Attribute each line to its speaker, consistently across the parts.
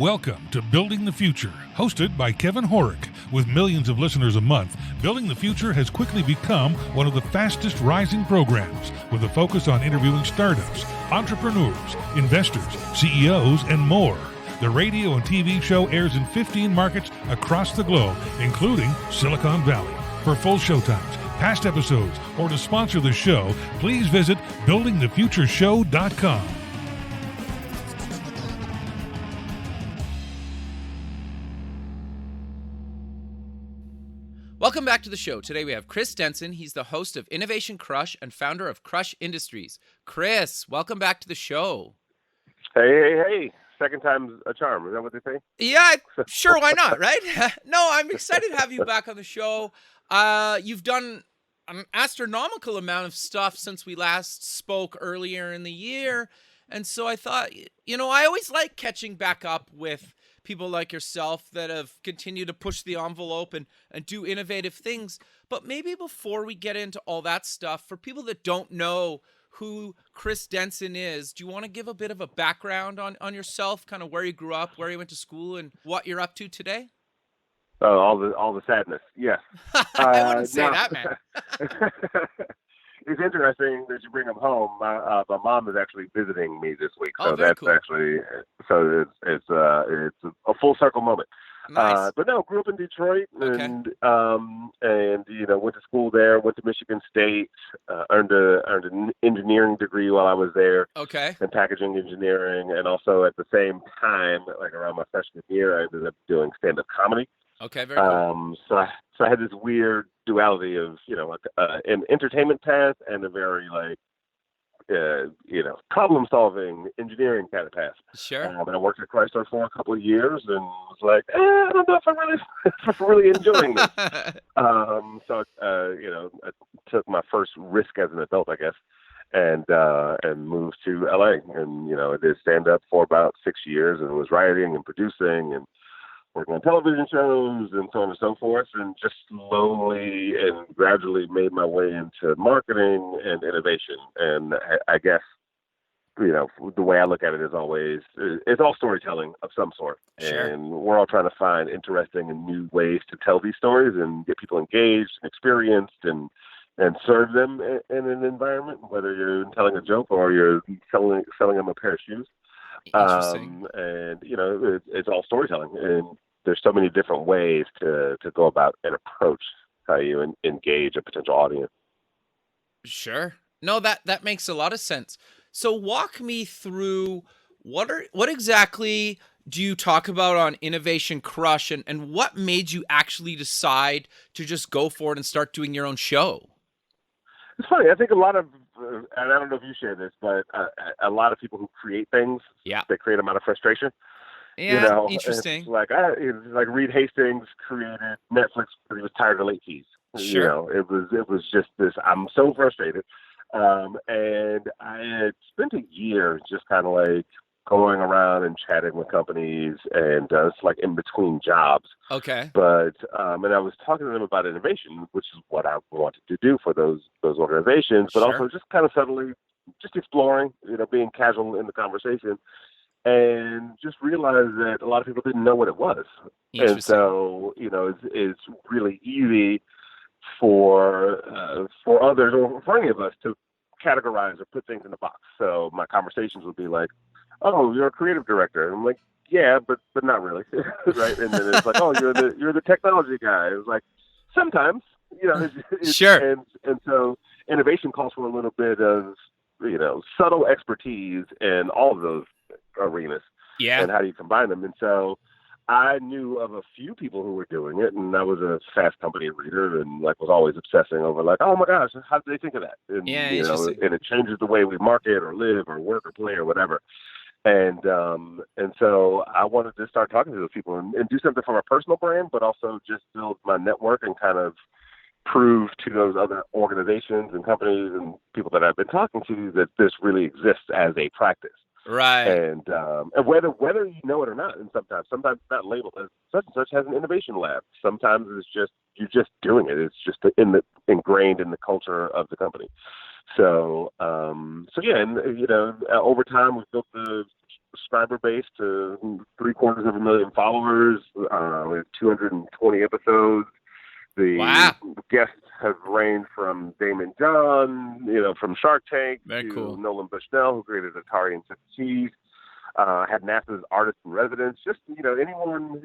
Speaker 1: Welcome to Building the Future, hosted by Kevin Horick. With millions of listeners a month, Building the Future has quickly become one of the fastest rising programs, with a focus on interviewing startups, entrepreneurs, investors, CEOs, and more. The radio and TV show airs in 15 markets across the globe, including Silicon Valley. For full showtimes, past episodes, or to sponsor the show, please visit buildingthefutureshow.com.
Speaker 2: Welcome back to the show. Today we have Chris Denson. He's the host of Innovation Crush and founder of Crush Industries. Chris, welcome back to the show.
Speaker 3: Hey. Second time's a charm. Is that what they say?
Speaker 2: Yeah, sure. Why not, right? No, I'm excited to have you back on the show. You've done an astronomical amount of stuff since we last spoke earlier in the year. And so I thought, I always like catching back up with people like yourself that have continued to push the envelope and do innovative things. But maybe before we get into all that stuff, for people that don't know who Chris Denson is, do you want to give a bit of a background on yourself, kind of where you grew up, where you went to school, and what you're up to today?
Speaker 3: Oh, all the sadness. Yes.
Speaker 2: I wouldn't say that, man.
Speaker 3: It's interesting that you bring him home. My mom is actually visiting me this week, so
Speaker 2: very
Speaker 3: that's
Speaker 2: cool.
Speaker 3: Actually it's a full circle moment.
Speaker 2: Nice.
Speaker 3: But no, grew up in Detroit,
Speaker 2: Okay.
Speaker 3: and went to school there. Went to Michigan State, earned an engineering degree while I was there.
Speaker 2: Okay.
Speaker 3: In packaging engineering, and also at the same time, like around my freshman year, I ended up doing stand-up comedy.
Speaker 2: Okay, very cool.
Speaker 3: So I had this weird duality of, an entertainment path and a very problem-solving engineering kind of path.
Speaker 2: Sure.
Speaker 3: And I worked at Chrysler for a couple of years and was like, I don't know if I'm really enjoying this. So I took my first risk as an adult, I guess, and moved to LA. And, I did stand-up for about 6 years and was writing and producing and working on television shows and so on and so forth, and just slowly and gradually made my way into marketing and innovation. And I guess, the way I look at it is always, it's all storytelling of some sort.
Speaker 2: Sure.
Speaker 3: And we're all trying to find interesting and new ways to tell these stories and get people engaged and experienced and serve them in an environment, whether you're telling a joke or you're selling them a pair of shoes.
Speaker 2: Interesting.
Speaker 3: It's all storytelling, and there's so many different ways to go about and approach how you engage a potential audience.
Speaker 2: Sure. No, that makes a lot of sense. So walk me through what exactly do you talk about on Innovation Crush, and what made you actually decide to just go for it and start doing your own show?
Speaker 3: It's funny. I think a lot of, and I don't know if you share this, but a lot of people who create things, they create them out of frustration.
Speaker 2: Yeah, interesting.
Speaker 3: It's like Reed Hastings created Netflix because he was tired of late fees.
Speaker 2: Sure.
Speaker 3: It was just this. I'm so frustrated, and I had spent a year just kind of like going around and chatting with companies, and it's like in between jobs.
Speaker 2: Okay.
Speaker 3: But and I was talking to them about innovation, which is what I wanted to do for those organizations, but
Speaker 2: Sure.
Speaker 3: also just kind of subtly, just exploring, being casual in the conversation, and just realized that a lot of people didn't know what it was. And so, it's really easy for others or for any of us to categorize or put things in a box. So my conversations would be like, "Oh, you're a creative director." And I'm like, "Yeah, but not really." Right? And then it's like, "Oh, you're the technology guy." It was like, sometimes,
Speaker 2: Sure.
Speaker 3: And so innovation calls for a little bit of, subtle expertise in all of those arenas.
Speaker 2: Yeah.
Speaker 3: And how do you combine them? And so I knew of a few people who were doing it, and I was a Fast Company reader and was always obsessing over oh my gosh, how did they think of that? And,
Speaker 2: interesting.
Speaker 3: And it changes the way we market or live or work or play or whatever. And so I wanted to start talking to those people and do something for my personal brand, but also just build my network and kind of prove to those other organizations and companies and people that I've been talking to that this really exists as a practice.
Speaker 2: Right.
Speaker 3: And whether you know it or not, and sometimes it's not labeled as such and such has an innovation lab. Sometimes it's just you're just doing it. It's just ingrained in the culture of the company. So yeah, and over time we've built the subscriber base to 750,000 followers. We have 220 episodes. The guests have ranged from Damon John, from Shark Tank,
Speaker 2: Very
Speaker 3: to
Speaker 2: cool.
Speaker 3: Nolan Bushnell, who created Atari and Cheese. Had NASA's artist in residence. Just, anyone,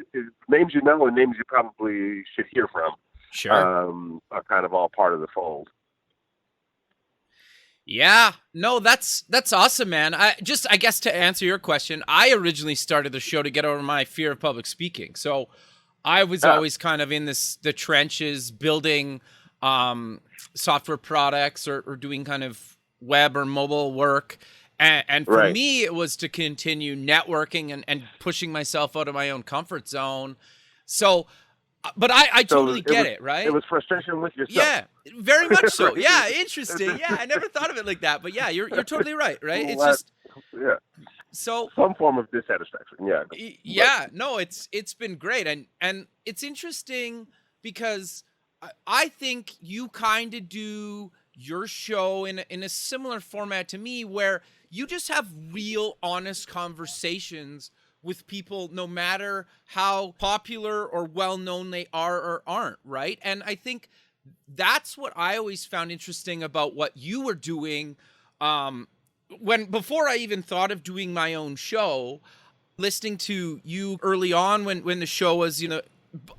Speaker 3: names you know and names you probably should hear from.
Speaker 2: Sure.
Speaker 3: Are kind of all part of the fold.
Speaker 2: Yeah, no, that's awesome, man. I guess to answer your question, I originally started the show to get over my fear of public speaking. So I was always kind of in the trenches building software products or doing kind of web or mobile work. And for me, it was to continue networking and pushing myself out of my own comfort zone. So, but I totally get it, right?
Speaker 3: It was frustration with yourself.
Speaker 2: Yeah, very much so. Yeah, interesting. Yeah, I never thought of it like that. But yeah, you're totally right, right? It's just so
Speaker 3: some form of dissatisfaction. Yeah.
Speaker 2: Yeah, no, it's been great, and it's interesting because I think you kind of do your show in a similar format to me, where you just have real, honest conversations with people, no matter how popular or well-known they are or aren't, right? And I think that's what I always found interesting about what you were doing. Before I even thought of doing my own show, listening to you early on when the show was,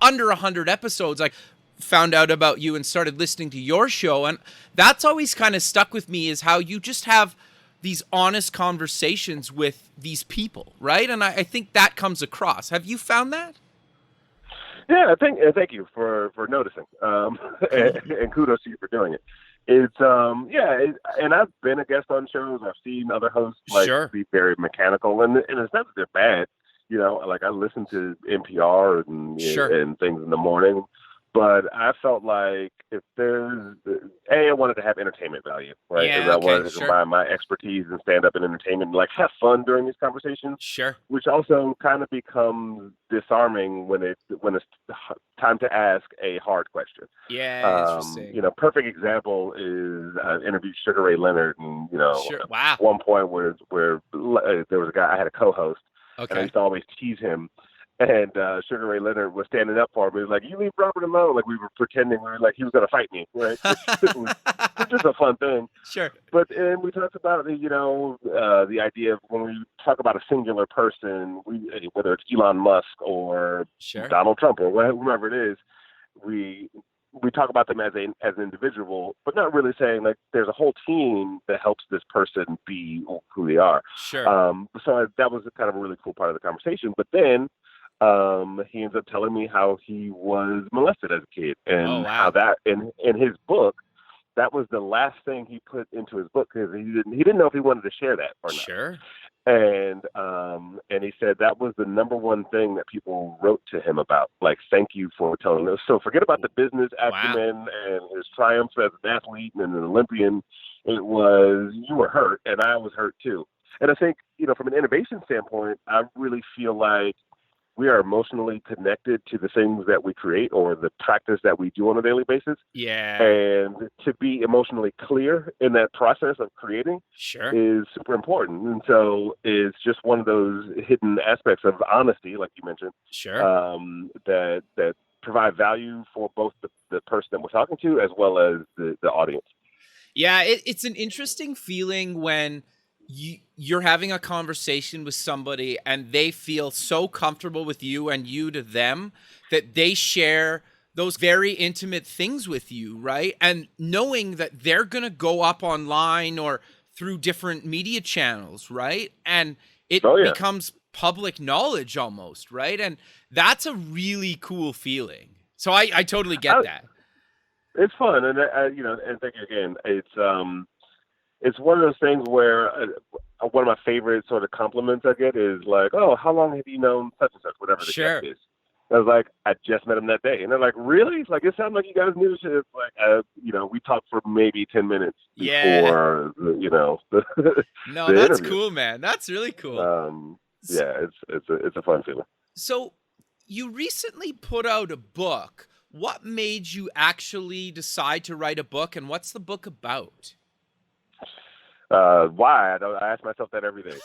Speaker 2: under 100 episodes, I found out about you and started listening to your show. And that's always kind of stuck with me, is how you just have these honest conversations with these people, right? And I think that comes across. Have you found that?
Speaker 3: Yeah, thank you for noticing, and kudos to you for doing it. It's and I've been a guest on shows. I've seen other hosts be very mechanical, and it's not that they're bad. Like I listen to NPR and things in the morning. But I felt like if there's I wanted to have entertainment value, right?
Speaker 2: Yeah,
Speaker 3: I wanted to combine my expertise and stand up and entertainment, and have fun during these conversations.
Speaker 2: Sure.
Speaker 3: Which also kind of becomes disarming when it's time to ask a hard question.
Speaker 2: Yeah, interesting.
Speaker 3: Perfect example is I interviewed Sugar Ray Leonard, and
Speaker 2: Wow.
Speaker 3: one point where there was a guy I had a co-host, and I used to always tease him. And Sugar Ray Leonard was standing up for me. He was like, "You leave Robert alone." Like we were pretending he was going to fight me, right? It was just a fun thing.
Speaker 2: Sure.
Speaker 3: But we talked about the idea of when we talk about a singular person, whether it's Elon Musk or Donald Trump or whoever it is, we talk about them as an individual, but not really saying like there's a whole team that helps this person be who they are.
Speaker 2: Sure.
Speaker 3: So that was kind of a really cool part of the conversation. But then he ends up telling me how he was molested as a kid, and how that in his book, that was the last thing he put into his book, because he didn't know if he wanted to share that or not.
Speaker 2: Sure.
Speaker 3: And he said that was the number one thing that people wrote to him about, like, thank you for telling us. So forget about the business acumen and his triumphs as an athlete and an Olympian. It was, you were hurt, and I was hurt too. And I think, from an innovation standpoint, I really feel like we are emotionally connected to the things that we create or the practice that we do on a daily basis.
Speaker 2: Yeah.
Speaker 3: And to be emotionally clear in that process of creating
Speaker 2: Sure.
Speaker 3: is super important. And so it's just one of those hidden aspects of honesty, like you mentioned,
Speaker 2: Sure.
Speaker 3: that provide value for both the person that we're talking to as well as the audience.
Speaker 2: Yeah, it's an interesting feeling when you're having a conversation with somebody and they feel so comfortable with you and you to them that they share those very intimate things with you, right? And knowing that they're going to go up online or through different media channels, right? And it becomes public knowledge almost, right? And that's a really cool feeling. So I totally get that.
Speaker 3: It's fun. And, and thank you again. It's one of those things where one of my favorite sort of compliments I get is like, "Oh, how long have you known such and such?" Whatever the guest is. I was like, "I just met him that day," and they're like, "Really?" Like, it sounds like you guys knew shit. Like, we talked for maybe 10 minutes before,
Speaker 2: No, that's
Speaker 3: interview.
Speaker 2: Cool, man. That's really cool.
Speaker 3: It's a fun feeling.
Speaker 2: So, you recently put out a book. What made you actually decide to write a book, and what's the book about?
Speaker 3: Why? I ask myself that every day.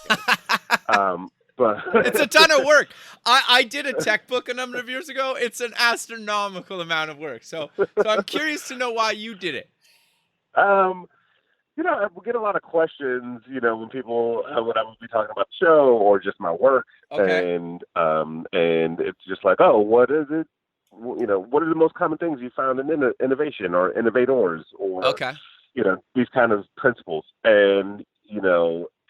Speaker 3: But
Speaker 2: it's a ton of work. I did a tech book a number of years ago. It's an astronomical amount of work. So I'm curious to know why you did it.
Speaker 3: I get a lot of questions, when people, when I would be talking about the show or just my work.
Speaker 2: Okay.
Speaker 3: And it's just like, oh, what is it? What are the most common things you found in innovation or innovators or,
Speaker 2: Okay.
Speaker 3: These kind of principles. And,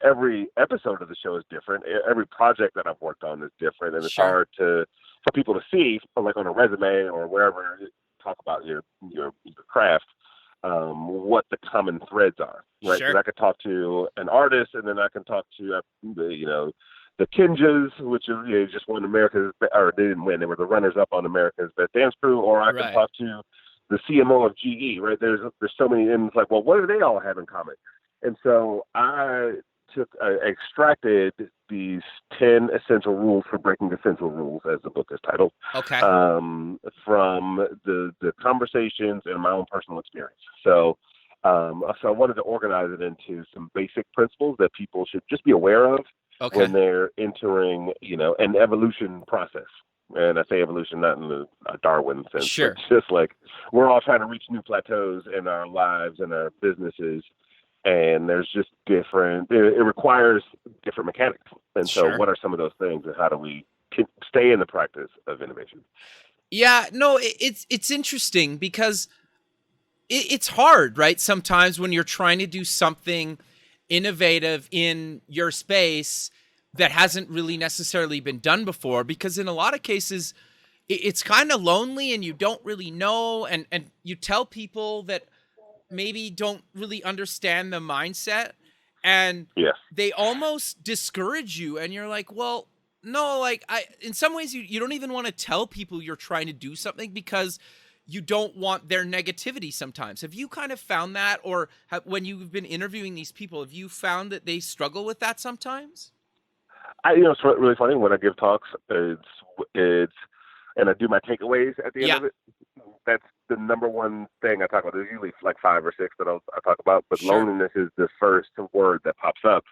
Speaker 3: every episode of the show is different. Every project that I've worked on is different. And it's
Speaker 2: Sure.
Speaker 3: hard for people to see, like on a resume or wherever you talk about your craft, what the common threads are, right?
Speaker 2: Sure.
Speaker 3: 'Cause I could talk to an artist, and then I can talk to the Kinjas, which is just won America's, or they didn't win, they were the runners-up on America's Best Dance Crew, or I
Speaker 2: Right.
Speaker 3: can talk to the CMO of GE, right? There's so many, and it's like, well, what do they all have in common? And so I extracted these 10 essential rules for breaking essential rules, as the book is titled.
Speaker 2: Okay.
Speaker 3: From the conversations and my own personal experience. So I wanted to organize it into some basic principles that people should just be aware of when they're entering, an evolution process. And I say evolution not in a Darwin sense.
Speaker 2: Sure.
Speaker 3: It's just like we're all trying to reach new plateaus in our lives and our businesses. And there's just it requires different mechanics. And so what are some of those things, and how do we stay in the practice of innovation?
Speaker 2: Yeah, no, it's interesting because it's hard, right? Sometimes when you're trying to do something innovative in your space that hasn't really necessarily been done before, because in a lot of cases, it's kind of lonely and you don't really know. And you tell people that maybe don't really understand the mindset, and they almost discourage you, and you're like, well, no, like in some ways you don't even want to tell people you're trying to do something because you don't want their negativity sometimes. Have you kind of found that, or when you've been interviewing these people, have you found that they struggle with that sometimes?
Speaker 3: It's really funny when I give talks, it's and I do my takeaways at the end of it. That's the number one thing I talk about. There's usually like 5 or 6 that I talk about, but loneliness is the first word that pops up.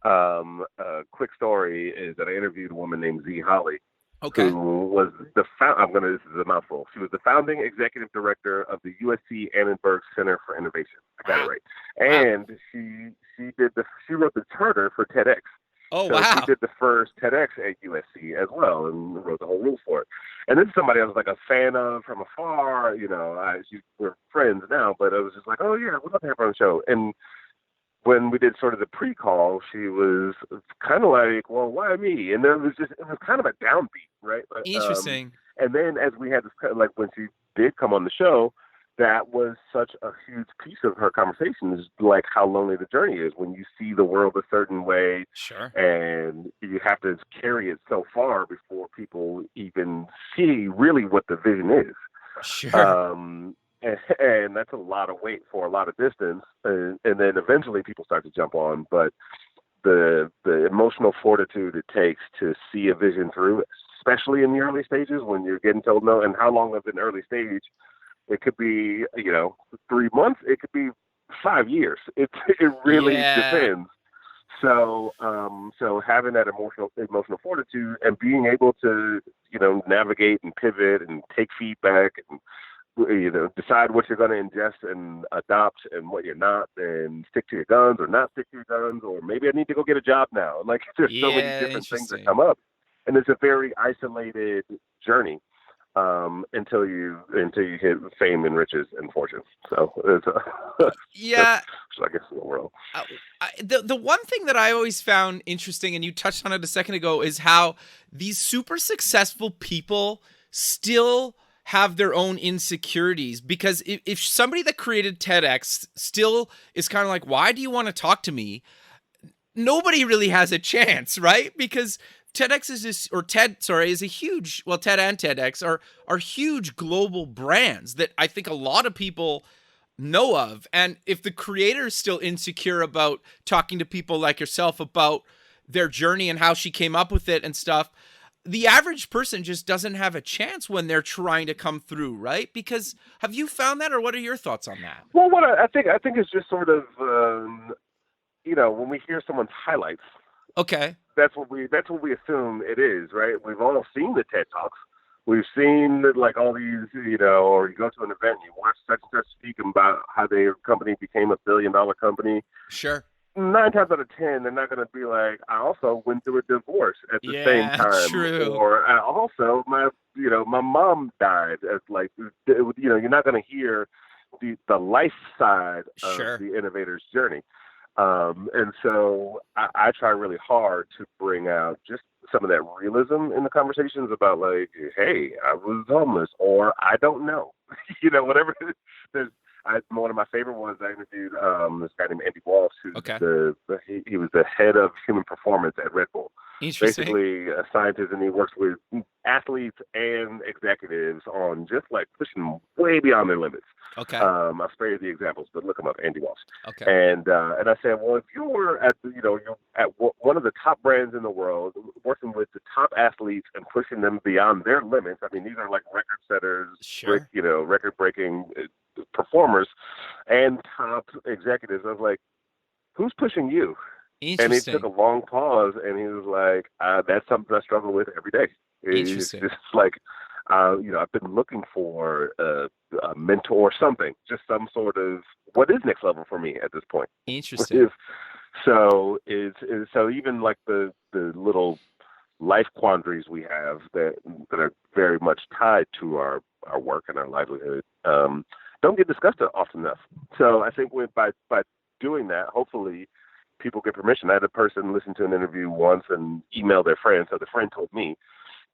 Speaker 3: A quick story is that I interviewed a woman named Z Holly, who was this is a mouthful. She was the founding executive director of the USC Annenberg Center for Innovation. I got it right. And she wrote the charter for TEDx.
Speaker 2: Oh,
Speaker 3: so
Speaker 2: wow.
Speaker 3: She did the first TEDx at USC as well and wrote the whole rule for it. And this is somebody I was like a fan of from afar. We're friends now, but I was just like, oh, yeah, we'd love to have her on the show. And when we did sort of the pre-call, she was kind of like, well, why me? And it was kind of a downbeat, right?
Speaker 2: Interesting.
Speaker 3: And then as we had this, like when she did come on the show, that was such a huge piece of her conversation, is like how lonely the journey is when you see the world a certain way.
Speaker 2: Sure.
Speaker 3: And you have to carry it so far before people even see really what the vision is.
Speaker 2: Sure.
Speaker 3: And that's a lot of weight for a lot of distance. And then eventually people start to jump on. But the emotional fortitude it takes to see a vision through, especially in the early stages when you're getting told no, and how long of an early stage. It could be, 3 months. It could be 5 years. It really depends. So, having that emotional fortitude and being able to, navigate and pivot and take feedback and, decide what you're going to ingest and adopt and what you're not, and stick to your guns or not stick to your guns, or maybe I need to go get a job now. Like there's so many different things that come up, and it's a very isolated journey. Until you hit fame and riches and fortune. So it's I guess in the world.
Speaker 2: The one thing that I always found interesting, and you touched on it a second ago, is how these super successful people still have their own insecurities. Because if somebody that created TEDx still is kind of like, why do you want to talk to me? Nobody really has a chance, right? Because TEDx is a huge, TED and TEDx are huge global brands that I think a lot of people know of. And if the creator is still insecure about talking to people like yourself about their journey and how she came up with it and stuff, the average person just doesn't have a chance when they're trying to come through, right? Because have you found that, or what are your thoughts on that?
Speaker 3: Well, what I think it's just sort of when we hear someone's highlights,
Speaker 2: Okay.
Speaker 3: that's what we assume it is, right? We've all seen the TED Talks. We've seen like all these, or you go to an event, you watch such and such speak about how their company became $1 billion company.
Speaker 2: Sure.
Speaker 3: 9 times out of 10, they're not going to be like, I also went through a divorce at the same time,
Speaker 2: true.
Speaker 3: or also my mom died. You're not going to hear the life side of
Speaker 2: Sure.
Speaker 3: the innovator's journey. And so I try really hard to bring out just some of that realism in the conversations about like, hey, I was homeless, or I don't know, whatever. One of my favorite ones I interviewed this guy named Andy Walsh, who's he was the head of human performance at Red Bull.
Speaker 2: Interesting.
Speaker 3: Basically a scientist, and he works with athletes and executives on just like pushing them way beyond their limits.
Speaker 2: Okay.
Speaker 3: I'll spare you the examples, but look him up, Andy Walsh.
Speaker 2: Okay.
Speaker 3: And I said, well, if you were at you're at one of the top brands in the world, working with the top athletes and pushing them beyond their limits. I mean, these are like record setters,
Speaker 2: Sure.
Speaker 3: record-breaking performers and top executives. I was like, who's pushing you? And he took a long pause, and he was like, that's something I struggle with every day.
Speaker 2: Interesting.
Speaker 3: It's just like, I've been looking for a mentor or something, just some sort of, what is next level for me at this point?
Speaker 2: Interesting.
Speaker 3: So even like the little life quandaries we have that are very much tied to our work and our livelihood don't get discussed often enough. So I think by doing that, hopefully people get permission. I had a person listen to an interview once and email their friend. So the friend told me,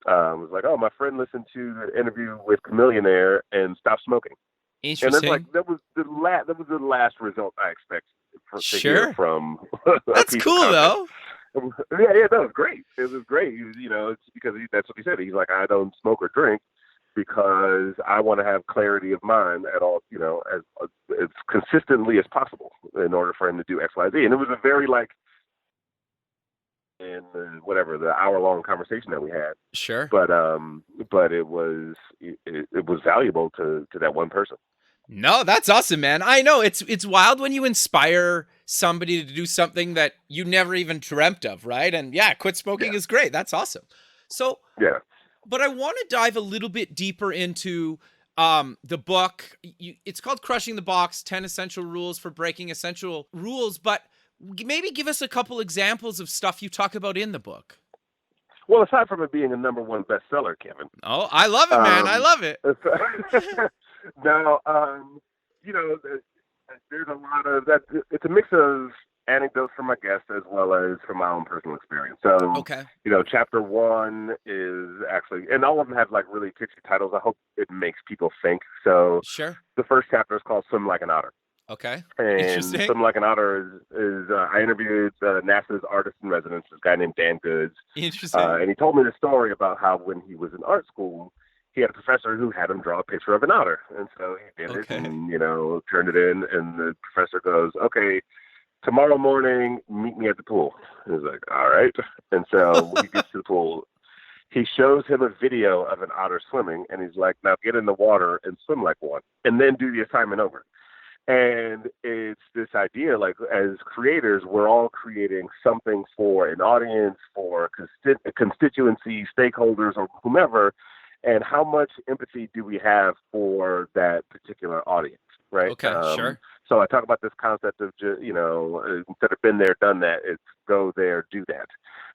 Speaker 3: was like, oh, my friend listened to the interview with Chameleonaire and stopped smoking.
Speaker 2: Interesting.
Speaker 3: And it's like, that was the last result I expected to hear from
Speaker 2: That's cool, though.
Speaker 3: Yeah, that was great. It was great. It's because that's what he said. He's like, I don't smoke or drink because I want to have clarity of mind at all, as consistently as possible in order for him to do X, Y, Z. And it was a very the hour-long conversation that we had.
Speaker 2: Sure.
Speaker 3: But it was valuable to that one person.
Speaker 2: No, that's awesome, man. I know it's wild when you inspire somebody to do something that you never even dreamt of, right? And quit smoking is great. That's awesome. So
Speaker 3: yeah.
Speaker 2: But I want to dive a little bit deeper into the book. It's called Crushing the Box, 10 Essential Rules for Breaking Essential Rules. But maybe give us a couple examples of stuff you talk about in the book.
Speaker 3: Well, aside from it being a #1 bestseller, Kevin.
Speaker 2: Oh, I love it, man. I love it.
Speaker 3: Now, there's a lot of that. It's a mix of anecdotes from my guests as well as from my own personal experience. So, chapter 1 is actually, and all of them have like really catchy titles. I hope it makes people think. So,
Speaker 2: sure.
Speaker 3: The first chapter is called Swim Like an Otter.
Speaker 2: Okay.
Speaker 3: And Swim Like an Otter is I interviewed NASA's artist in residence, this guy named Dan Goods.
Speaker 2: Interesting.
Speaker 3: And he told me the story about how when he was in art school, he had a professor who had him draw a picture of an otter. And so he did it and, turned it in. And the professor goes, okay, tomorrow morning, meet me at the pool. And he's like, all right. And so when he gets to the pool, he shows him a video of an otter swimming. And he's like, now get in the water and swim like one. And then do the assignment over. And it's this idea, like as creators, we're all creating something for an audience, for constituency, stakeholders, or whomever. And how much empathy do we have for that particular audience, right?
Speaker 2: Okay, sure.
Speaker 3: So I talk about this concept of, instead of been there, done that, it's go there, do that,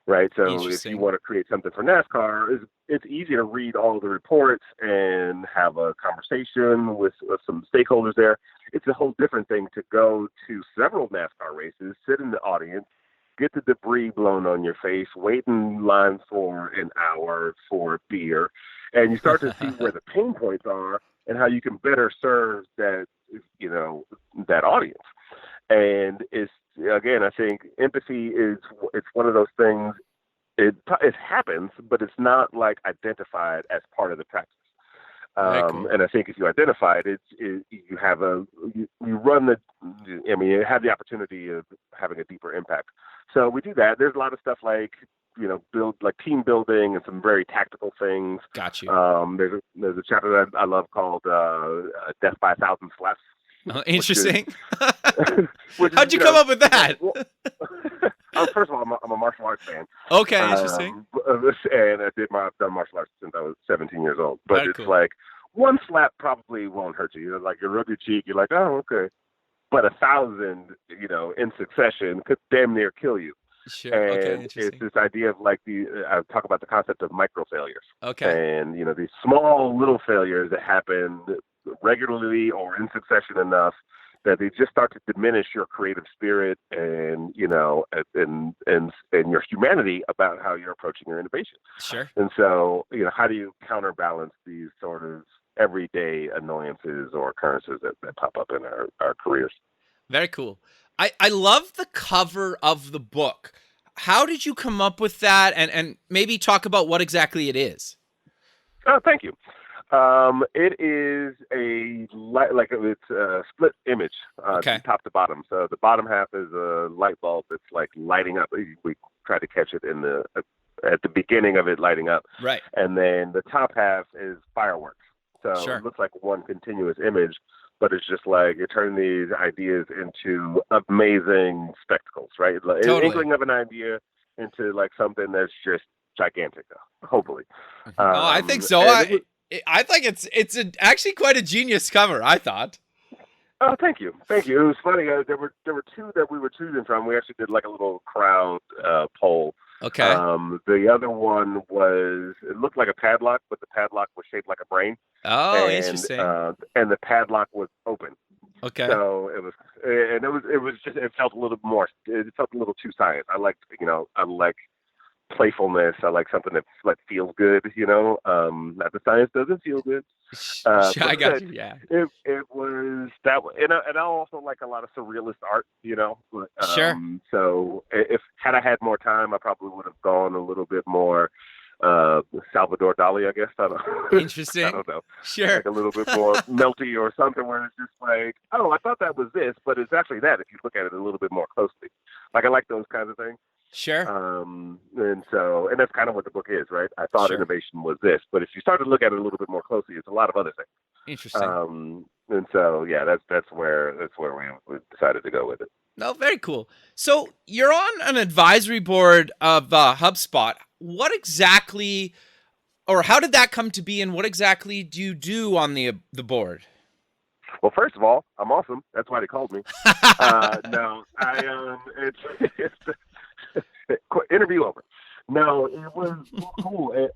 Speaker 3: right? So if you want to create something for NASCAR, it's easy to read all the reports and have a conversation with some stakeholders there. It's a whole different thing to go to several NASCAR races, sit in the audience, get the debris blown on your face, wait in line for an hour for beer, and you start to see where the pain points are and how you can better serve that, that audience. And it's, again, I think empathy it's one of those things, it happens, but it's not like identified as part of the practice.
Speaker 2: Cool.
Speaker 3: And I think if you identify it, you have you have the opportunity of having a deeper impact. So we do that. There's a lot of stuff like, build like team building and some very tactical things.
Speaker 2: Got you.
Speaker 3: There's a chapter that I love called Death by 1,000 Slaps.
Speaker 2: Interesting.
Speaker 3: How'd
Speaker 2: you come up with that?
Speaker 3: First of all, I'm a martial arts fan.
Speaker 2: Okay, interesting.
Speaker 3: And I've done martial arts since I was 17 years old. But
Speaker 2: Very
Speaker 3: it's
Speaker 2: cool.
Speaker 3: like one slap probably won't hurt you. Like you rub your cheek, you're like, oh, okay. But 1,000, in succession could damn near kill you.
Speaker 2: Sure.
Speaker 3: And
Speaker 2: Okay,
Speaker 3: it's
Speaker 2: interesting.
Speaker 3: this idea of like I talk about the concept of micro failures.
Speaker 2: Okay.
Speaker 3: And, these small little failures that happen regularly or in succession enough that they just start to diminish your creative spirit and, and your humanity about how you're approaching your innovation.
Speaker 2: Sure.
Speaker 3: And so, how do you counterbalance these sort of everyday annoyances or occurrences that pop up in our careers?
Speaker 2: Very cool. I love the cover of the book. How did you come up with that? And maybe talk about what exactly it is.
Speaker 3: Oh, thank you. It is it's a split image,
Speaker 2: Okay.
Speaker 3: top to bottom. So the bottom half is a light bulb that's like lighting up. We tried to catch it at the beginning of it lighting up.
Speaker 2: Right.
Speaker 3: And then the top half is fireworks. So
Speaker 2: Sure.
Speaker 3: It looks like one continuous image, but it's just like you're turning these ideas into amazing spectacles, right? Like
Speaker 2: Totally.
Speaker 3: inkling of an idea into like something that's just gigantic, hopefully.
Speaker 2: I think so. I think it's actually quite a genius cover, I thought.
Speaker 3: Oh, thank you. It was funny. There were two that we were choosing from. We actually did like a little crowd poll.
Speaker 2: Okay.
Speaker 3: The other one it looked like a padlock, but the padlock was shaped like a brain.
Speaker 2: Oh, interesting.
Speaker 3: And the padlock was open.
Speaker 2: Okay.
Speaker 3: So it felt a little too science. I like playfulness. I like something that feels good, not the science doesn't feel good.
Speaker 2: I got you. Yeah.
Speaker 3: It was that, and I also like a lot of surrealist art,
Speaker 2: Sure.
Speaker 3: So if had I had more time, I probably would have gone a little bit more Salvador Dali, I guess. I don't know.
Speaker 2: Interesting.
Speaker 3: I don't know.
Speaker 2: Sure.
Speaker 3: Like a little bit more melty or something where it's just like, oh, I thought that was this, but it's actually that if you look at it a little bit more closely. Like I like those kinds of things.
Speaker 2: Sure.
Speaker 3: And that's kind of what the book is, right? I thought
Speaker 2: Sure.
Speaker 3: innovation was this, but if you start to look at it a little bit more closely, it's a lot of other things.
Speaker 2: Interesting.
Speaker 3: And so, yeah, that's where we decided to go with it.
Speaker 2: No, very cool. So you're on an advisory board of HubSpot. What exactly, or how did that come to be, and what exactly do you do on the board?
Speaker 3: Well, first of all, I'm awesome. That's why they called me. No, it's interview over. No, it was cool.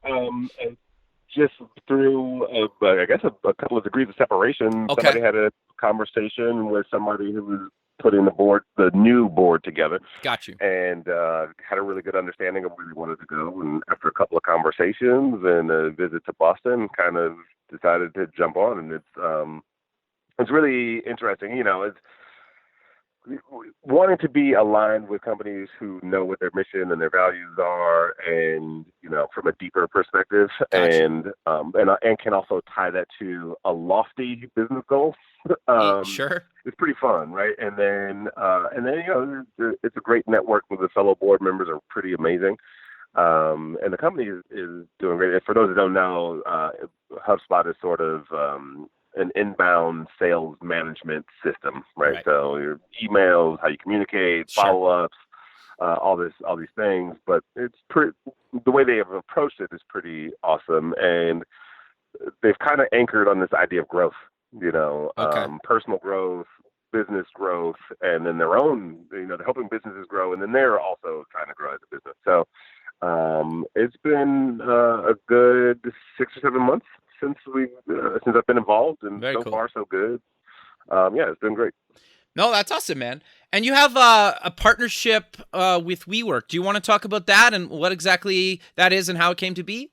Speaker 3: Just through, I guess, a couple of degrees of separation,
Speaker 2: Okay.
Speaker 3: Somebody had a conversation with somebody who was putting the new board together.
Speaker 2: Got you.
Speaker 3: And had a really good understanding of where we wanted to go. And after a couple of conversations and a visit to Boston, kind of decided to jump on. And it's really interesting. It's wanting to be aligned with companies who know what their mission and their values are, and from a deeper perspective,
Speaker 2: Gotcha.
Speaker 3: and can also tie that to a lofty business goal.
Speaker 2: Sure.
Speaker 3: It's pretty fun, right? And then it's a great network with the fellow board members are pretty amazing. And the company is doing great. For those who don't know, HubSpot is sort of an inbound sales management system, right? So your emails, how you communicate,
Speaker 2: Sure.
Speaker 3: follow-ups, all these things. But it's the way they have approached it is pretty awesome, and they've kind of anchored on this idea of growth,
Speaker 2: Okay.
Speaker 3: personal growth, business growth, and then their own, they're helping businesses grow, and then they're also trying to grow as a business. So it's been a good 6 or 7 months since I've been involved, and
Speaker 2: Very
Speaker 3: so
Speaker 2: cool.
Speaker 3: far so good. Yeah, it's been great.
Speaker 2: No, that's awesome, man. And you have a partnership with WeWork. Do you want to talk about that and what exactly that is and how it came to be?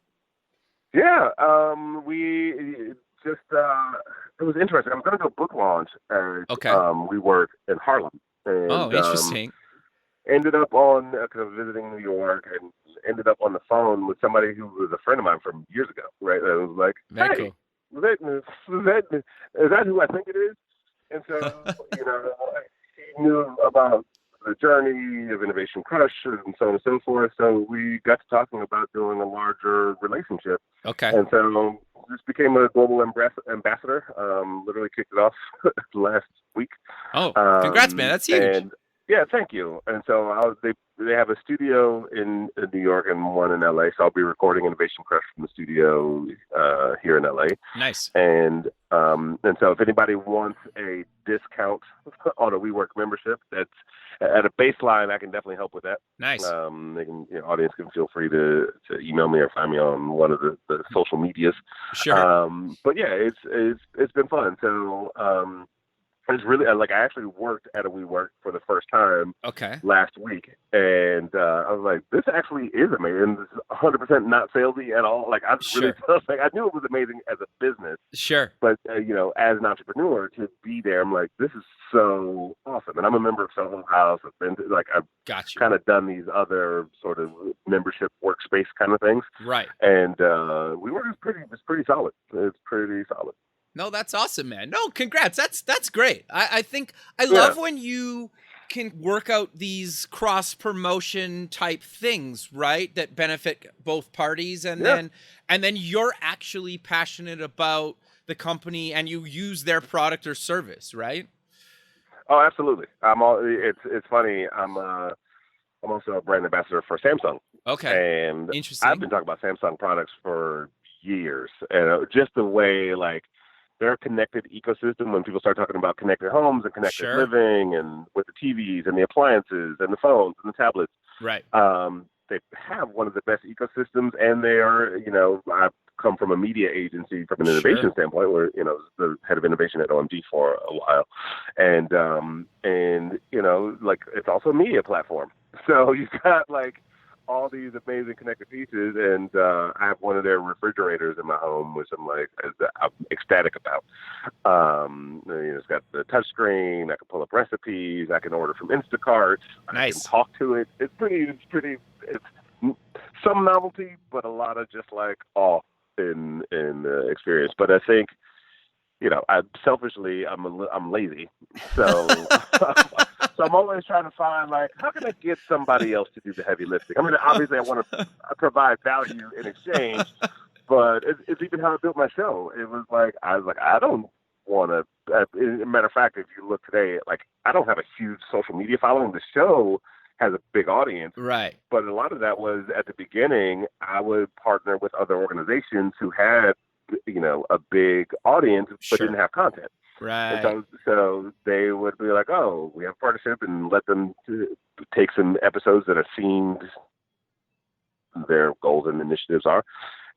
Speaker 3: Yeah, we just it was interesting. I'm going to do a book launch at
Speaker 2: Okay.
Speaker 3: WeWork in Harlem. And,
Speaker 2: Oh, interesting.
Speaker 3: Ended up on, because I was visiting New York, and ended up on the phone with somebody who was a friend of mine from years ago, right? And I was like,
Speaker 2: Very
Speaker 3: hey,
Speaker 2: cool.
Speaker 3: is that who I think it is? And so, he knew about the journey of Innovation Crush and so on and so forth. So we got to talking about doing a larger relationship.
Speaker 2: Okay.
Speaker 3: And so just became a global ambassador. Literally kicked it off last week.
Speaker 2: Oh, congrats, man! That's huge.
Speaker 3: And yeah, thank you. And so they have a studio in New York and one in LA. So I'll be recording Innovation Crush from the studio here in LA.
Speaker 2: Nice.
Speaker 3: And so if anybody wants a discount on a WeWork membership, that's at a baseline, I can definitely help with that.
Speaker 2: Nice.
Speaker 3: They can, audience can feel free to email me or find me on one of the social medias.
Speaker 2: Sure.
Speaker 3: But yeah, it's been fun. So it's really I actually worked at a WeWork for the first time last week, and I was like, this actually is amazing. This is 100% not salesy at all. Like I really felt like I knew it was amazing as a business.
Speaker 2: Sure.
Speaker 3: But as an entrepreneur to be there, I'm like, this is so awesome. And I'm a member of Soho House. I've been I've kind of done these other sort of membership workspace kind of things.
Speaker 2: Right.
Speaker 3: And WeWork is pretty solid. It's pretty solid.
Speaker 2: No, that's awesome, man. No, congrats. That's great. I think I love when you can work out these cross promotion type things, right? That benefit both parties, and then you're actually passionate about the company and you use their product or service, right?
Speaker 3: Oh, absolutely. It's funny. I'm also a brand ambassador for Samsung.
Speaker 2: Okay.
Speaker 3: And
Speaker 2: interesting.
Speaker 3: I've been talking about Samsung products for years, and just the way their connected ecosystem, when people start talking about connected homes and connected living and with the TVs and the appliances and the phones and the tablets,
Speaker 2: right?
Speaker 3: They have one of the best ecosystems, and they are, I've come from a media agency from an innovation standpoint where, the head of innovation at OMG for a while. And it's also a media platform. So you've got all these amazing connected pieces, and I have one of their refrigerators in my home, which I'm ecstatic about. It's got the touch screen. I can pull up recipes. I can order from Instacart.
Speaker 2: Nice.
Speaker 3: I can talk to it. It's some novelty, but a lot of just awe in the experience. But I think, I'm lazy, so. So I'm always trying to find, how can I get somebody else to do the heavy lifting? I mean, obviously I want to provide value in exchange, but it's even how I built my show. It was I don't want to, as a matter of fact, if you look today, I don't have a huge social media following. The show has a big audience.
Speaker 2: Right.
Speaker 3: But a lot of that was at the beginning, I would partner with other organizations who had, a big audience, but didn't have content.
Speaker 2: Right.
Speaker 3: And so they would be like, oh, we have a partnership, and let them take some episodes that are themed, their goals and initiatives are.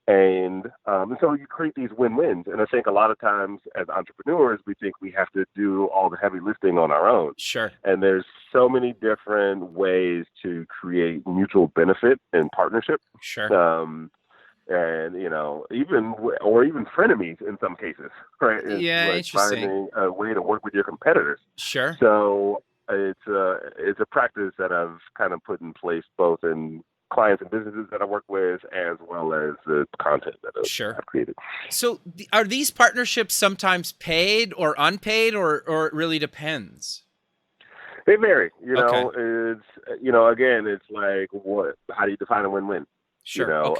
Speaker 3: And so you create these win-wins. And I think a lot of times as entrepreneurs, we think we have to do all the heavy lifting on our own.
Speaker 2: Sure.
Speaker 3: And there's so many different ways to create mutual benefit and partnership.
Speaker 2: Sure.
Speaker 3: And even frenemies in some cases, right? It's
Speaker 2: interesting.
Speaker 3: Finding a way to work with your competitors.
Speaker 2: Sure.
Speaker 3: So it's a practice that I've kind of put in place both in clients and businesses that I work with, as well as the content that I've created.
Speaker 2: So are these partnerships sometimes paid or unpaid, or it really depends?
Speaker 3: They vary. It's again, it's how do you define a win-win?
Speaker 2: Sure.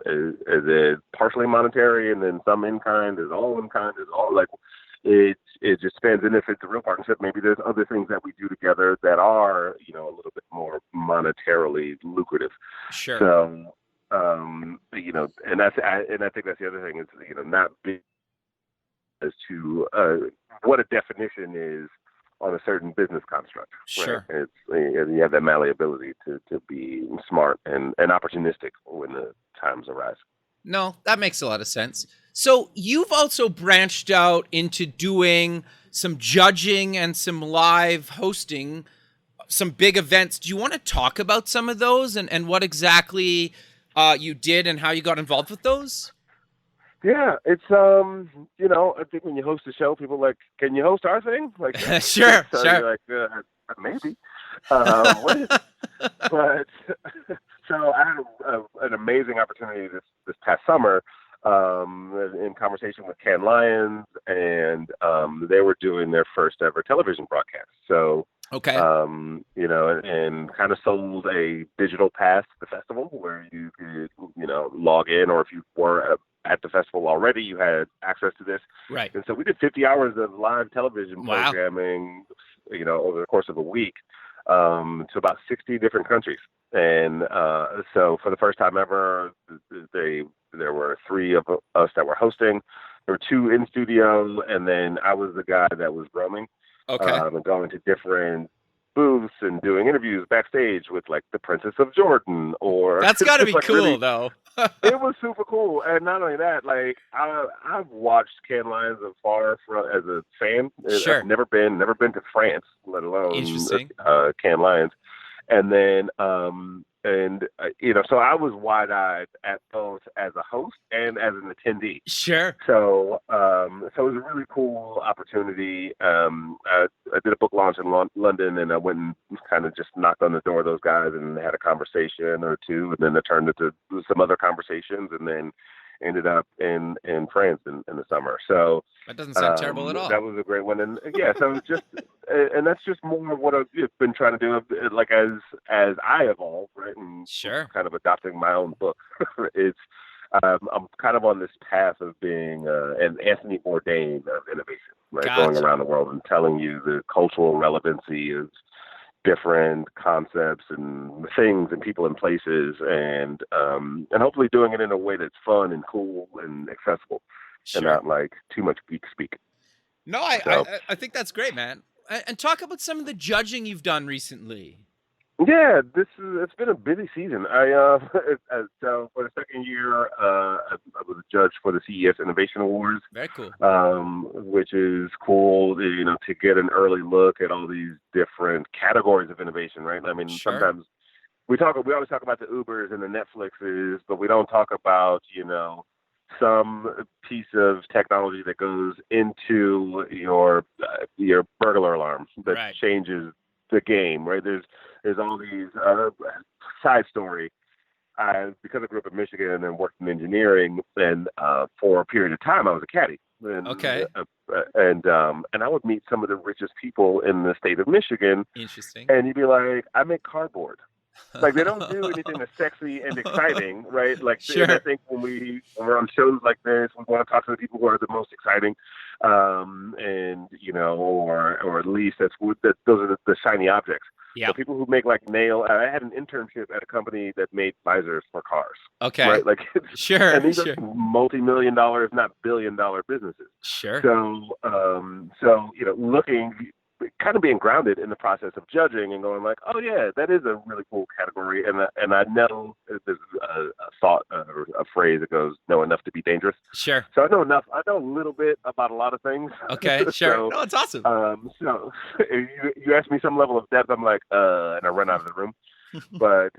Speaker 3: Is it partially monetary and then some in kind? Is all in kind? Is all it just depends. And if it's a real partnership, maybe there's other things that we do together that are a little bit more monetarily lucrative.
Speaker 2: Sure.
Speaker 3: So and I think that's the other thing is not big as to what a definition is on a certain business construct.
Speaker 2: Sure.
Speaker 3: Right? You have that malleability to be smart and opportunistic when the times arise.
Speaker 2: No, that makes a lot of sense. So you've also branched out into doing some judging and some live hosting, some big events. Do you want to talk about some of those and what exactly you did and how you got involved with those?
Speaker 3: Yeah, it's I think when you host a show, people are like, can you host our thing?
Speaker 2: Sure.
Speaker 3: You're maybe. But so I had an amazing opportunity this past summer in conversation with Cannes Lions, and they were doing their first ever television broadcast. So and kind of sold a digital pass to the festival where you could log in, or if you were at the festival already, you had access to this.
Speaker 2: Right.
Speaker 3: And so we did 50 hours of live television
Speaker 2: Wow.
Speaker 3: programming, over the course of a week, to about 60 different countries. And so for the first time ever, there were 3 of us that were hosting. There were 2 in studio, and then I was the guy that was roaming.
Speaker 2: Okay.
Speaker 3: And going to different booths and doing interviews backstage with like the Princess of Jordan, or
Speaker 2: That's got to be
Speaker 3: like,
Speaker 2: cool,
Speaker 3: really,
Speaker 2: though.
Speaker 3: it was super cool. And not only that, like I've watched Cannes Lions afar as a fan.
Speaker 2: Sure.
Speaker 3: I've never been to France, let alone
Speaker 2: Interesting.
Speaker 3: Cannes Lions. And then so I was wide-eyed at both as a host and as an attendee.
Speaker 2: Sure.
Speaker 3: So it was a really cool opportunity. I did a book launch in London, and I went and kind of just knocked on the door of those guys and had a conversation or two, and then it turned into some other conversations, and then ended up in France in the summer. So
Speaker 2: that doesn't sound terrible at all.
Speaker 3: That was a great one. And so just, and that's just more of what I've been trying to do, like as I evolve, right? And
Speaker 2: sure.
Speaker 3: Kind of adopting my own book. It's, I'm kind of on this path of being an Anthony Bourdain of innovation, right?
Speaker 2: Gotcha.
Speaker 3: Going around the world and telling you the cultural relevancy of different concepts and things and people and places, and hopefully doing it in a way that's fun and cool and accessible,
Speaker 2: sure.
Speaker 3: and not like too much geek speak.
Speaker 2: No, I think that's great, man. And talk about some of the judging you've done recently.
Speaker 3: Yeah, it's been a busy season. So for the second year, I was a judge for the CES Innovation Awards.
Speaker 2: Very cool.
Speaker 3: Which is cool, to get an early look at all these different categories of innovation, right? I mean,
Speaker 2: sure.
Speaker 3: Sometimes we always talk about the Ubers and the Netflixes, but we don't talk about, some piece of technology that goes into your burglar alarm that
Speaker 2: right.
Speaker 3: changes the game, right? There's all these side story. Because I grew up in Michigan and worked in engineering, and for a period of time I was a caddy. And,
Speaker 2: okay.
Speaker 3: And I would meet some of the richest people in the state of Michigan.
Speaker 2: Interesting.
Speaker 3: And you'd be like, I make cardboard. Like, they don't do anything that's sexy and exciting, right? Like,
Speaker 2: sure.
Speaker 3: I think when we're on shows like this, we want to talk to the people who are the most exciting, or at least those are the shiny objects.
Speaker 2: Yeah.
Speaker 3: So people who make like I had an internship at a company that made visors for cars.
Speaker 2: Okay.
Speaker 3: Right? Like,
Speaker 2: sure.
Speaker 3: And these
Speaker 2: sure.
Speaker 3: are multi-million-dollar, if not billion-dollar businesses.
Speaker 2: Sure.
Speaker 3: So, kind of being grounded in the process of judging and going like, oh yeah, that is a really cool category. And I know there's a thought or a phrase that goes, know enough to be dangerous.
Speaker 2: Sure.
Speaker 3: So I know enough. I know a little bit about a lot of things.
Speaker 2: Okay. Sure. No, it's awesome.
Speaker 3: So if you ask me some level of depth, I'm like, and I run out of the room. But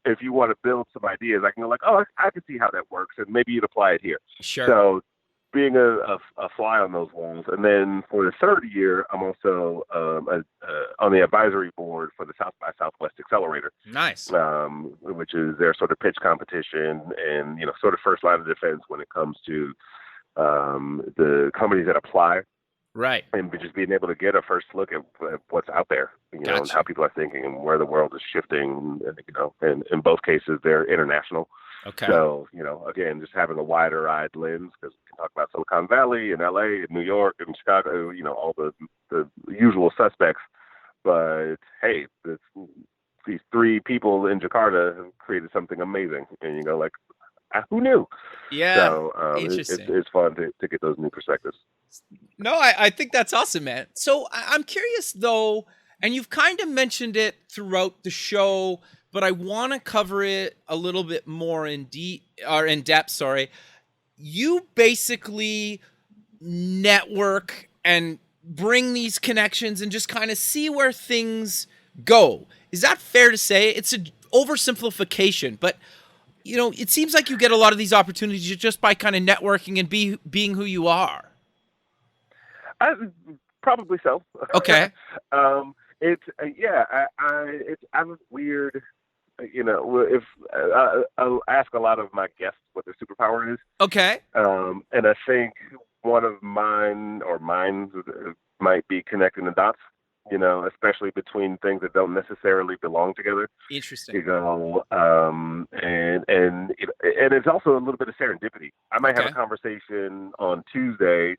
Speaker 3: if you want to build some ideas, I can go like, oh, I can see how that works, and maybe you'd apply it here.
Speaker 2: Sure.
Speaker 3: So being a fly on those walls. And then for the third year, I'm also on the advisory board for the South by Southwest Accelerator.
Speaker 2: Nice.
Speaker 3: Which is their sort of pitch competition and, sort of first line of defense when it comes to the companies that apply.
Speaker 2: Right.
Speaker 3: And just being able to get a first look at what's out there,
Speaker 2: gotcha.
Speaker 3: And how people are thinking and where the world is shifting. And in both cases, they're international.
Speaker 2: Okay.
Speaker 3: So, again, just having a wider-eyed lens, because we can talk about Silicon Valley and LA and New York and Chicago, all the usual suspects. But, hey, these 3 people in Jakarta have created something amazing. And you go like, who knew?
Speaker 2: Yeah.
Speaker 3: So
Speaker 2: interesting.
Speaker 3: It's fun to get those new perspectives.
Speaker 2: No, I think that's awesome, man. So I'm curious, though, and you've kind of mentioned it throughout the show, but I want to cover it a little bit more in depth. Sorry. You basically network and bring these connections and just kind of see where things go. Is that fair to say? It's an oversimplification, but it seems like you get a lot of these opportunities just by kind of networking and being who you are.
Speaker 3: Probably so.
Speaker 2: Okay.
Speaker 3: I'm weird. If I'll ask a lot of my guests what their superpower is.
Speaker 2: Okay.
Speaker 3: And I think one of mine might be connecting the dots. Especially between things that don't necessarily belong together.
Speaker 2: Interesting.
Speaker 3: And and it's also a little bit of serendipity. I might have
Speaker 2: Okay.
Speaker 3: a conversation on Tuesday,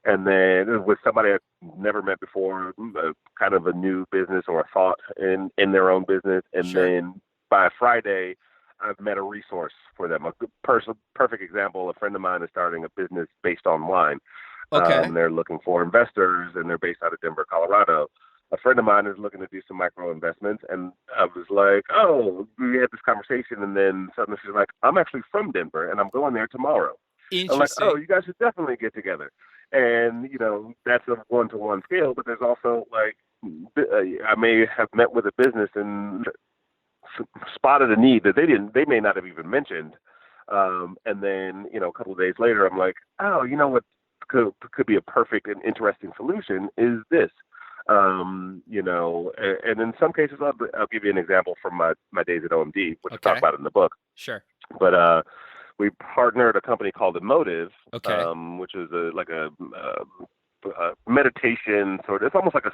Speaker 3: and then with somebody I've never met before, kind of a new business or a thought in their own business, and
Speaker 2: Sure.
Speaker 3: then by Friday, I've met a resource for them. A perfect example: a friend of mine is starting a business based on wine.
Speaker 2: Okay.
Speaker 3: They're looking for investors, and they're based out of Denver, Colorado. A friend of mine is looking to do some micro investments, and I was like, "Oh, we had this conversation," and then suddenly she's like, "I'm actually from Denver, and I'm going there tomorrow." I'm like, "Oh,
Speaker 2: Interesting.
Speaker 3: you guys should definitely get together." And that's a one-to-one scale, but there's also like I may have met with a business and spotted a need that they may not have even mentioned, and then a couple of days later, I'm like, "Oh, you know what could be a perfect and interesting solution is this." And in some cases, I'll give you an example from my days at OMD, which I talk about in the book.
Speaker 2: Sure.
Speaker 3: But we partnered a company called Emotive,
Speaker 2: Okay.
Speaker 3: which is a meditation sort of. It's almost like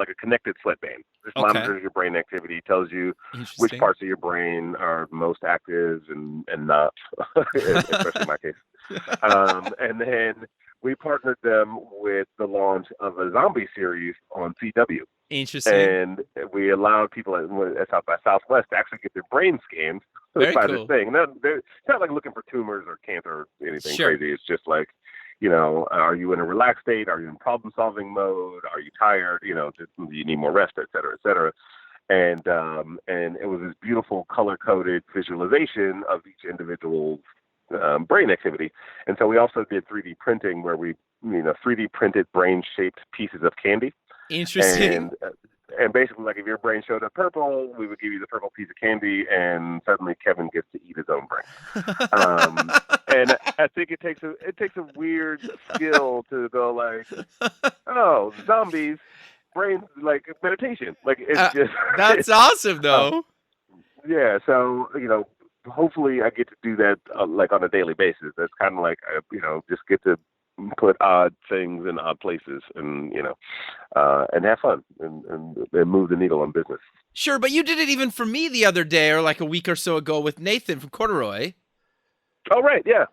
Speaker 3: a connected sweatband. It
Speaker 2: Okay.
Speaker 3: monitors your brain activity, tells you which
Speaker 2: Interesting.
Speaker 3: parts of your brain are most active and not, especially in my case. And then we partnered them with the launch of a zombie series on CW.
Speaker 2: Interesting.
Speaker 3: And we allowed people at South by Southwest to actually get their brain scanned
Speaker 2: Very
Speaker 3: by
Speaker 2: cool.
Speaker 3: this thing. It's not like looking for tumors or cancer or anything
Speaker 2: Sure.
Speaker 3: crazy. It's just like, are you in a relaxed state? Are you in problem-solving mode? Are you tired? Do you need more rest, et cetera, et cetera. And it was this beautiful color-coded visualization of each individual's brain activity. And so we also did 3D printing where we 3D printed brain-shaped pieces of candy.
Speaker 2: Interesting.
Speaker 3: And basically, like if your brain showed up purple, we would give you the purple piece of candy, and suddenly Kevin gets to eat his own brain. And I think it takes a weird skill to go like, oh, zombies, brains, like meditation. Like it's just
Speaker 2: That's awesome, though.
Speaker 3: Yeah. So hopefully I get to do that like on a daily basis. That's kind of like just get to put odd things in odd places and have fun and move the needle on business.
Speaker 2: Sure, but you did it even for me the other day or like a week or so ago with Nathan from Corduroy.
Speaker 3: Oh, right. Yeah.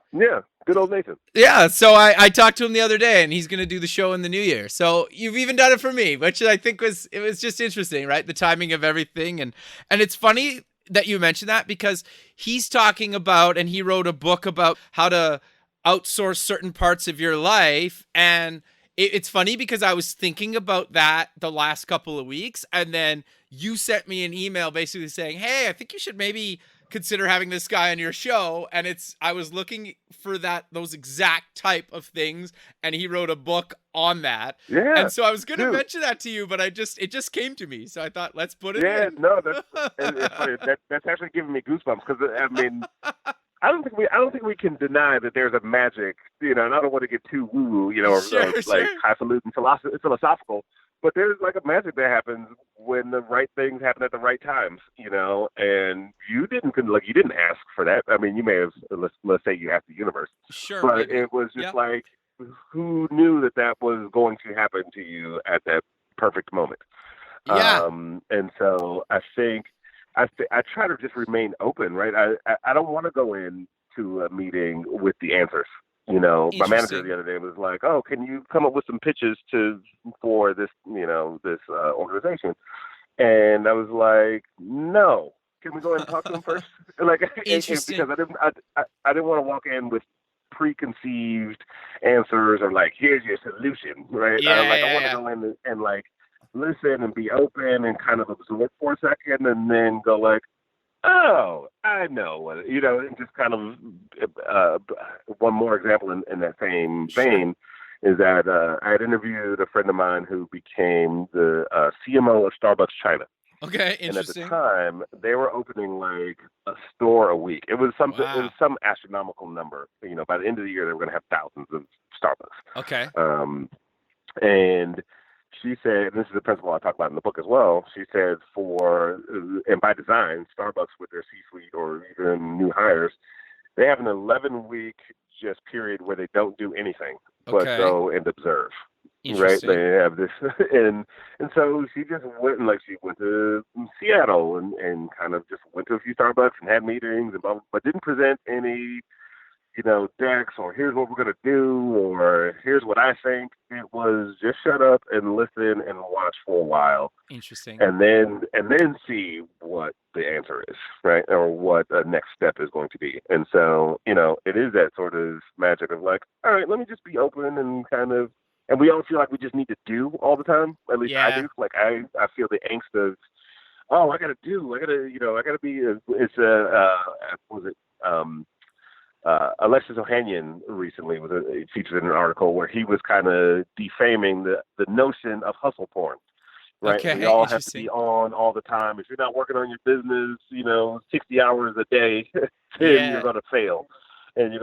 Speaker 3: Good old Nathan.
Speaker 2: Yeah, so I talked to him the other day, and he's going to do the show in the new year. So you've even done it for me, which I think was just interesting, right? The timing of everything. And it's funny that you mentioned that because he's talking about, and he wrote a book about how to outsource certain parts of your life. And it's funny because I was thinking about that the last couple of weeks, and then you sent me an email basically saying, hey, I think you should maybe consider having this guy on your show. And I was looking for those exact type of things, and he wrote a book on that.
Speaker 3: Yeah.
Speaker 2: And so I was going to mention that to you, but it just came to me. So I thought, let's put it in.
Speaker 3: Yeah, no, it's funny. That's actually giving me goosebumps because I mean, I don't think we can deny that there's a magic, and I don't want to get too woo-woo, or like highfalutin philosophical, but there's like a magic that happens when the right things happen at the right times, and you didn't ask for that. I mean, you may have, let's say you asked the universe,
Speaker 2: sure,
Speaker 3: but
Speaker 2: maybe.
Speaker 3: It was just like, who knew that was going to happen to you at that perfect moment?
Speaker 2: Yeah.
Speaker 3: And so I think, I try to just remain open, right? I don't want to go into a meeting with the answers. My manager the other day was like, "Oh, can you come up with some pitches for this, this organization?" And I was like, "No, can we go ahead and talk to them first?" Like,
Speaker 2: Interesting.
Speaker 3: because I didn't want to walk in with preconceived answers or like, "Here's your solution," right? I want to go in and like listen and be open and kind of absorb for a second and then go like, oh, I know what, and just kind of one more example in that same vein is that I had interviewed a friend of mine who became the CMO of Starbucks China.
Speaker 2: Okay, interesting.
Speaker 3: And at the time, they were opening like a store a week. It was something. It was some astronomical number. By the end of the year, they were going to have thousands of Starbucks.
Speaker 2: Okay.
Speaker 3: And she said, and this is a principle I talk about in the book as well, she said and by design, Starbucks with their C-suite or even new hires, they have an 11-week just period where they don't do anything but go and observe. right?
Speaker 2: Interesting.
Speaker 3: They have this, and so she just went and she went to Seattle and kind of just went to a few Starbucks and had meetings and blah, blah, but didn't present any, decks or here's what we're gonna do or here's what I think. It was just shut up and listen and watch for a while.
Speaker 2: Interesting.
Speaker 3: And then see what the answer is, right? Or what the next step is going to be. And so, it is that sort of magic of all right, let me just be open and kind of, and we all feel like we just need to do all the time. At least I do. I feel the angst of, I gotta be, Alexis Ohanian recently was featured in an article where he was kind of defaming the notion of hustle porn. Right.
Speaker 2: Okay,
Speaker 3: we all have to be on all the time. If you're not working on your business, 60 hours a day, then you're going to fail. And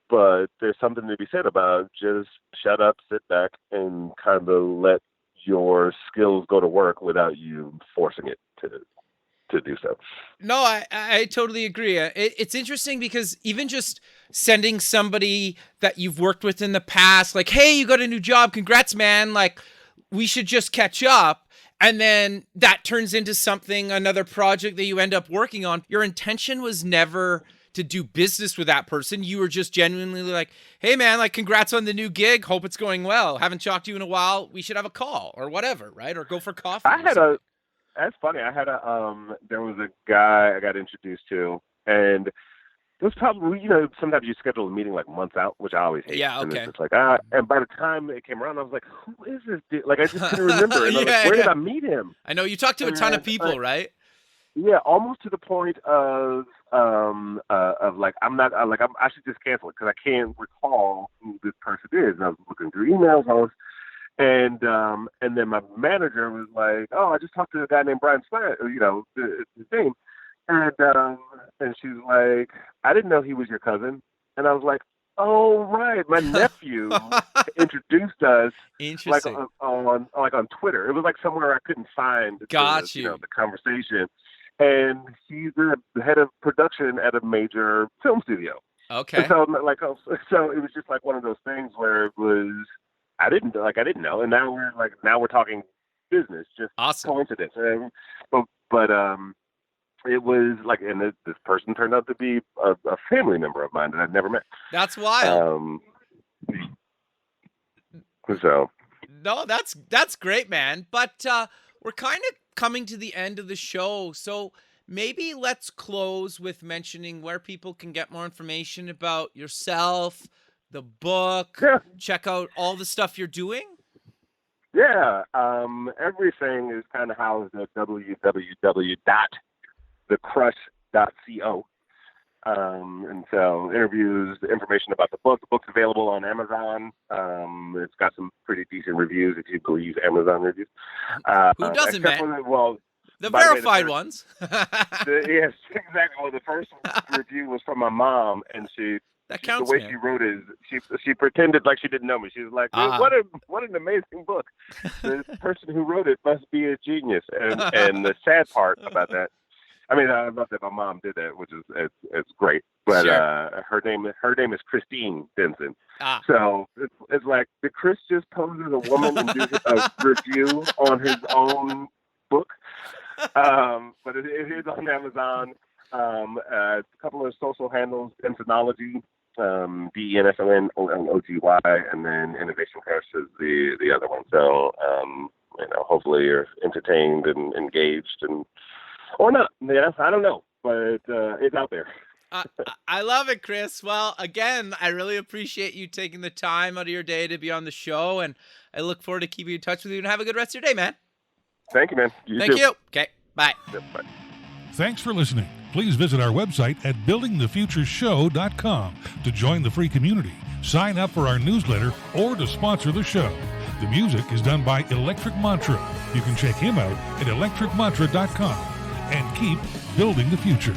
Speaker 3: but there's something to be said about just shut up, sit back, and kind of let your skills go to work without you forcing it to do so.
Speaker 2: No, I totally agree. It's interesting because even just sending somebody that you've worked with in the past, hey, you got a new job, congrats, man, we should just catch up. And then that turns into another project that you end up working on. Your intention was never to do business with that person. You were just genuinely hey man, congrats on the new gig. Hope it's going well. Haven't talked to you in a while. We should have a call or whatever, right? Or go for coffee.
Speaker 3: That's funny. There was a guy I got introduced to, and it was probably, sometimes you schedule a meeting months out, which I always hate.
Speaker 2: Yeah, okay.
Speaker 3: And it's just and by the time it came around, I was like, who is this dude? I just couldn't remember. And I was where did I meet him?
Speaker 2: I know you talked to a ton of people, right?
Speaker 3: Yeah, almost to the point of I should just cancel it because I can't recall who this person is. And I was looking through emails, and then my manager was like, "Oh, I just talked to a guy named Brian Snyder, his name," and she's like, "I didn't know he was your cousin," and I was like, "Oh, right, my nephew introduced us."
Speaker 2: Interesting.
Speaker 3: On Twitter. It was somewhere I couldn't find the conversation. And he's the head of production at a major film studio.
Speaker 2: Okay.
Speaker 3: And so so it was just one of those things where it was I didn't know, and now we're talking business, just
Speaker 2: awesome
Speaker 3: coincidence. But it was and this person turned out to be a family member of mine that I'd never met.
Speaker 2: That's wild.
Speaker 3: So.
Speaker 2: No, that's great, man. But we're kind of coming to the end of the show, so maybe let's close with mentioning where people can get more information about yourself, the book, check out all the stuff you're doing.
Speaker 3: Yeah, everything is kind of housed at www.thecrush.co. And so interviews, the information about the book. The book's available on Amazon. It's got some pretty decent reviews if you believe Amazon reviews.
Speaker 2: Who doesn't, man? The
Speaker 3: by the way,
Speaker 2: verified ones.
Speaker 3: Yes, exactly. Well, the first review was from my mom, and
Speaker 2: that counts,
Speaker 3: the way
Speaker 2: man.
Speaker 3: she wrote it is she pretended like she didn't know me. She was like, what an amazing book. The person who wrote it must be a genius. And the sad part about that, I love that my mom did that, which is it's great. But
Speaker 2: sure.
Speaker 3: her name is Christine Denson. So it's did Chris just pose as a woman and do a review on his own book? But it is on Amazon. A couple of social handles: Densonology, DENSONOGY, and then Innovation Crush is the other one. So hopefully you're entertained and engaged or not. I don't know, but it's out there.
Speaker 2: I love it, Chris. Well, again, I really appreciate you taking the time out of your day to be on the show, and I look forward to keeping in touch with you, and have a good rest of your day, man.
Speaker 3: Thank you, man.
Speaker 2: Thank you. Okay, bye.
Speaker 3: Yep, bye.
Speaker 1: Thanks for listening. Please visit our website at buildingthefutureshow.com to join the free community, sign up for our newsletter, or to sponsor the show. The music is done by Electric Mantra. You can check him out at electricmantra.com and keep building the future.